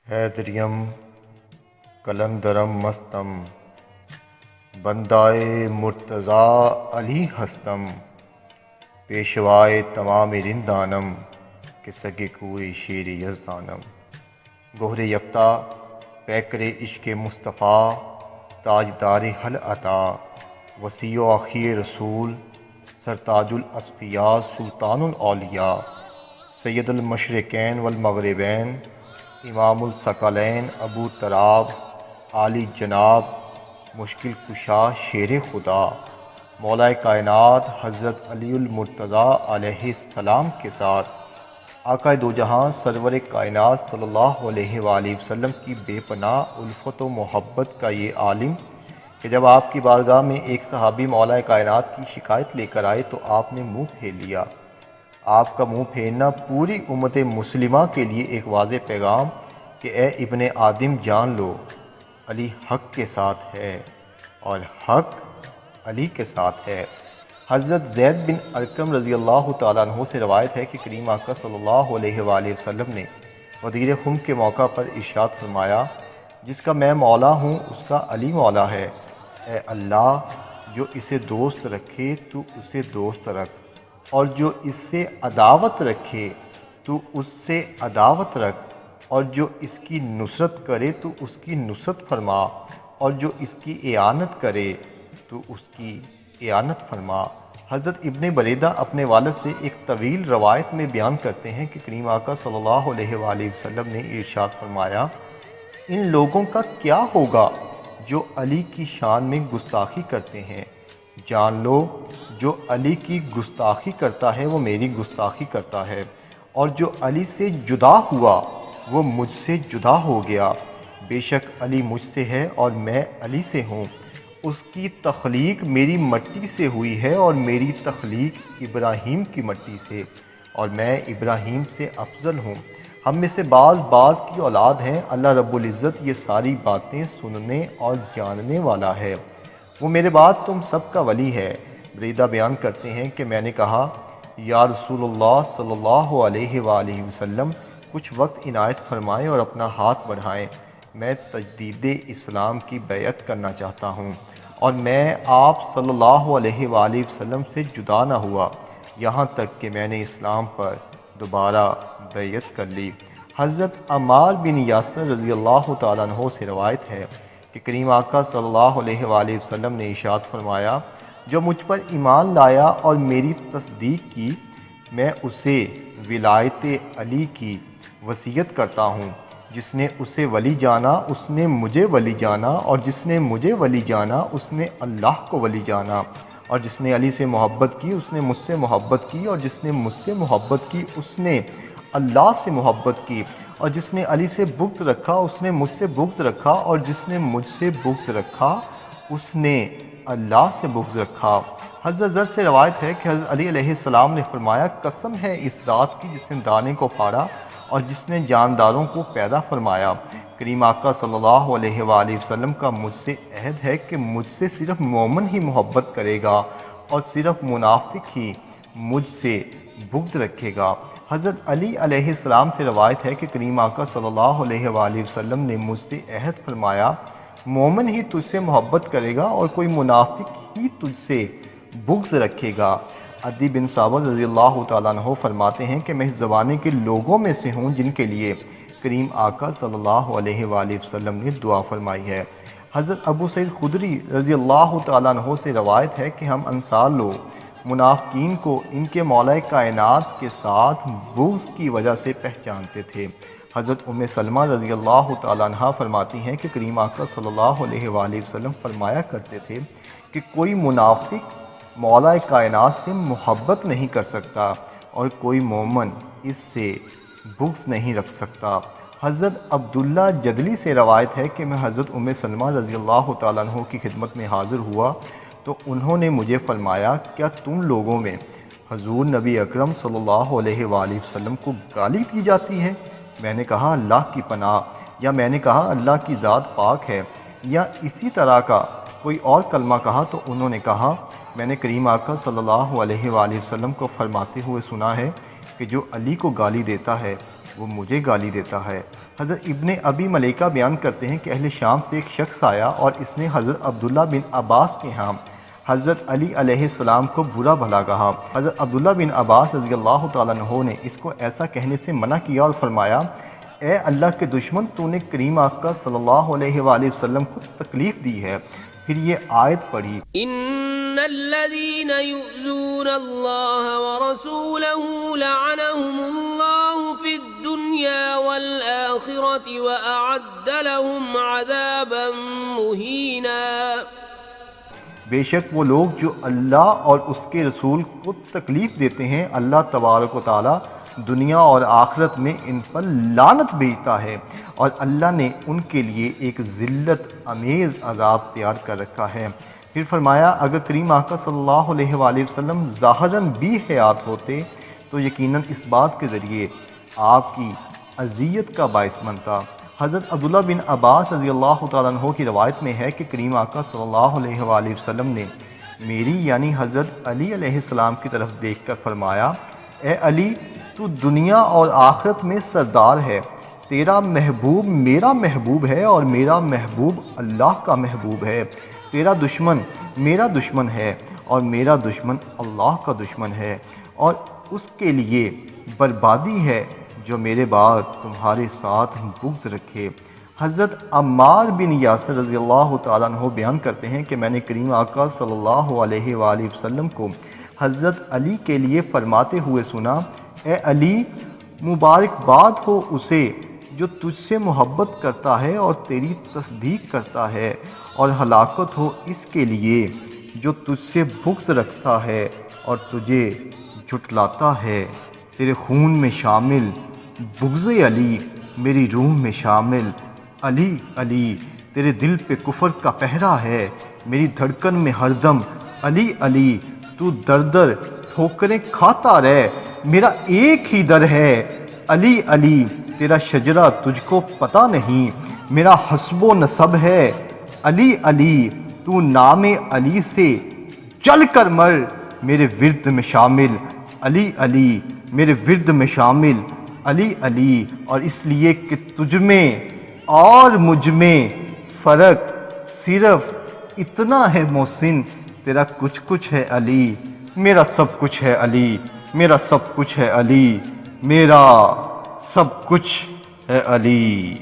حیدریم قلندرم مستم بندائے مرتضیٰ علی ہستم پیشوائے تمام رندانم کہ سگے کوئے شیر یزدانم گہر یفتہ پیکر عشق مصطفیٰ تاجدار حل عطا وسیع و اخیر رسول سرتاج الاصفیاء سلطان الاولیاء سید المشرقین والمغربین امام الثقلین ابو تراب عالی جناب مشکل کشا شیر خدا مولا کائنات حضرت علی المرتضیٰ علیہ السلام کے ساتھ آقا دو جہاں سرور کائنات صلی اللہ علیہ وآلہ وسلم کی بے پناہ الفت و محبت کا یہ عالم کہ جب آپ کی بارگاہ میں ایک صحابی مولا کائنات کی شکایت لے کر آئے تو آپ نے منہ پھیر لیا۔ آپ کا منہ پھیرنا پوری امت مسلمہ کے لیے ایک واضح پیغام کہ اے ابن آدم جان لو، علی حق کے ساتھ ہے اور حق علی کے ساتھ ہے۔ حضرت زید بن ارقم رضی اللہ تعالیٰ عنہ سے روایت ہے کہ کریم آقا صلی اللہ علیہ وآلہ وسلم نے غدیر خم کے موقع پر ارشاد فرمایا، جس کا میں مولا ہوں اس کا علی مولا ہے۔ اے اللہ، جو اسے دوست رکھے تو اسے دوست رکھ، اور جو اس سے عداوت رکھے تو اس سے عداوت رکھ، اور جو اس کی نصرت کرے تو اس کی نصرت فرما، اور جو اس کی اعانت کرے تو اس کی اعانت فرما۔ حضرت ابن بریدہ اپنے والد سے ایک طویل روایت میں بیان کرتے ہیں کہ کریم آقا صلی اللہ علیہ وآلہ وسلم نے ارشاد فرمایا، ان لوگوں کا کیا ہوگا جو علی کی شان میں گستاخی کرتے ہیں؟ جان لو، جو علی کی گستاخی کرتا ہے وہ میری گستاخی کرتا ہے، اور جو علی سے جدا ہوا وہ مجھ سے جدا ہو گیا۔ بے شک علی مجھ سے ہے اور میں علی سے ہوں۔ اس کی تخلیق میری مٹی سے ہوئی ہے اور میری تخلیق ابراہیم کی مٹی سے، اور میں ابراہیم سے افضل ہوں۔ ہم میں سے بعض کی اولاد ہیں، اللہ رب العزت یہ ساری باتیں سننے اور جاننے والا ہے، وہ میرے بعد تم سب کا ولی ہے۔ بریدہ بیان کرتے ہیں کہ میں نے کہا، یا رسول اللہ صلی اللہ علیہ وآلہ وسلم، کچھ وقت عنایت فرمائیں اور اپنا ہاتھ بڑھائیں، میں تجدید اسلام کی بیعت کرنا چاہتا ہوں، اور میں آپ صلی اللہ علیہ وآلہ وسلم سے جدا نہ ہوا یہاں تک کہ میں نے اسلام پر دوبارہ بیعت کر لی۔ حضرت عمار بن یاسر رضی اللہ تعالیٰ عنہ سے روایت ہے کہ کریم آقا صلی اللہ علیہ وآلہ وسلم نے ارشاد فرمایا، جو مجھ پر ایمان لایا اور میری تصدیق کی، میں اسے ولایت علی کی وصیت کرتا ہوں۔ جس نے اسے ولی جانا اس نے مجھے ولی جانا، اور جس نے مجھے ولی جانا اس نے اللہ کو ولی جانا، اور جس نے علی سے محبت کی اس نے مجھ سے محبت کی، اور جس نے مجھ سے محبت کی اس نے اللہ سے محبت کی، اور جس نے علی سے بغض رکھا اس نے مجھ سے بغض رکھا، اور جس نے مجھ سے بغض رکھا اس نے اللہ سے بغض رکھا۔ حضرت زر سے روایت ہے کہ حضرت علی علیہ السلام نے فرمایا، قسم ہے اس ذات کی جس نے دانے کو پھاڑا اور جس نے جانداروں کو پیدا فرمایا۔ کریم آقا صلی اللہ علیہ وآلہ وسلم کا مجھ سے عہد ہے کہ مجھ سے صرف مومن ہی محبت کرے گا اور صرف منافق ہی مجھ سے بغض رکھے گا۔ حضرت علی علیہ السلام سے روایت ہے کہ کریم آقا صلی اللہ علیہ وآلہ وسلم نے مجھ سے عہد فرمایا، مومن ہی تجھ سے محبت کرے گا اور کوئی منافق ہی تجھ سے بغض رکھے گا۔ عدی بن ثابت رضی اللہ تعالیٰ عنہ فرماتے ہیں کہ میں اس زمانے کے لوگوں میں سے ہوں جن کے لیے کریم آقا صلی اللہ علیہ وآلہ وسلم نے دعا فرمائی ہے۔ حضرت ابو سعید خدری رضی اللہ تعالیٰ عنہ سے روایت ہے کہ ہم انصار لوگ منافقین کو ان کے مولا کائنات کے ساتھ بغض کی وجہ سے پہچانتے تھے۔ حضرت ام سلمہ رضی اللہ تعالیٰ عنہ فرماتی ہیں کہ کریم آقا صلی اللہ علیہ وآلہ وسلم فرمایا کرتے تھے کہ کوئی منافق مولا کائنات سے محبت نہیں کر سکتا اور کوئی مومن اس سے بغض نہیں رکھ سکتا۔ حضرت عبداللہ جدلی سے روایت ہے کہ میں حضرت ام سلمہ رضی اللہ تعالیٰ عنہ کی خدمت میں حاضر ہوا تو انہوں نے مجھے فرمایا، کیا تم لوگوں میں حضور نبی اکرم صلی اللہ علیہ وآلہ وسلم کو گالی دی جاتی ہے؟ میں نے کہا اللہ کی پناہ، یا میں نے کہا اللہ کی ذات پاک ہے، یا اسی طرح کا کوئی اور کلمہ کہا تو انہوں نے کہا، میں نے کریم آقا صلی اللہ علیہ وآلہ وسلم کو فرماتے ہوئے سنا ہے کہ جو علی کو گالی دیتا ہے وہ مجھے گالی دیتا ہے۔ حضرت ابن ابی ملیکہ بیان کرتے ہیں کہ اہل شام سے ایک شخص آیا اور اس نے حضرت عبداللہ بن عباس کے ہاں حضرت علی علیہ السلام کو برا بھلا کہا۔ حضرت عبداللہ بن عباس رضی اللہ تعالیٰ عنہ نے اس کو ایسا کہنے سے منع کیا اور فرمایا، اے اللہ کے دشمن، تو نے کریم آقا صلی اللہ علیہ وآلہ وسلم کو تکلیف دی ہے۔ پھر یہ آیت پڑھی، ان الذين يؤذون الله ورسوله لعنهم الله في الدنيا والآخرة وأعد لهم عذابا مهينا۔ بے شک وہ لوگ جو اللہ اور اس کے رسول کو تکلیف دیتے ہیں، اللہ تبارک و تعالیٰ دنیا اور آخرت میں ان پر لعنت بھیجتا ہے، اور اللہ نے ان کے لیے ایک ذلت امیز عذاب تیار کر رکھا ہے۔ پھر فرمایا، اگر کریم آقا صلی اللہ علیہ وآلہ وسلم ظاہراً بھی حیات ہوتے تو یقیناً اس بات کے ذریعے آپ کی اذیت کا باعث بنتا۔ حضرت عبداللہ بن عباس رضی اللہ تعالیٰ عنہ کی روایت میں ہے کہ کریم آقا صلی اللہ علیہ وآلہ وسلم نے میری یعنی حضرت علی علیہ السلام کی طرف دیکھ کر فرمایا، اے علی، تو دنیا اور آخرت میں سردار ہے، تیرا محبوب میرا محبوب ہے اور میرا محبوب اللہ کا محبوب ہے، تیرا دشمن میرا دشمن ہے اور میرا دشمن اللہ کا دشمن ہے، اور اس کے لیے بربادی ہے جو میرے بعد تمہارے ساتھ بغض رکھے۔ حضرت عمار بن یاسر رضی اللہ تعالیٰ عنہ بیان کرتے ہیں کہ میں نے کریم آقا صلی اللہ علیہ وآلہ وسلم کو حضرت علی کے لیے فرماتے ہوئے سنا، اے علی، مبارکباد ہو اسے جو تجھ سے محبت کرتا ہے اور تیری تصدیق کرتا ہے، اور ہلاکت ہو اس کے لیے جو تجھ سے بغض رکھتا ہے اور تجھے جھٹلاتا ہے۔ تیرے خون میں شامل بغض علی میری روح میں شامل علی علی، تیرے دل پہ کفر کا پہرا ہے میری دھڑکن میں ہر دم علی علی، تو در در ٹھوکریں کھاتا رہ میرا ایک ہی در ہے علی علی، تیرا شجرہ تجھ کو پتہ نہیں میرا حسب و نسب ہے علی علی، تو نام علی سے جل کر مر میرے ورد میں شامل علی علی، میرے ورد میں شامل علی علی، اور اس لیے کہ تجھ میں اور مجھ میں فرق صرف اتنا ہے محسن، تیرا کچھ ہے علی، میرا سب کچھ ہے علی، میرا سب کچھ ہے علی، میرا سب کچھ ہے علی۔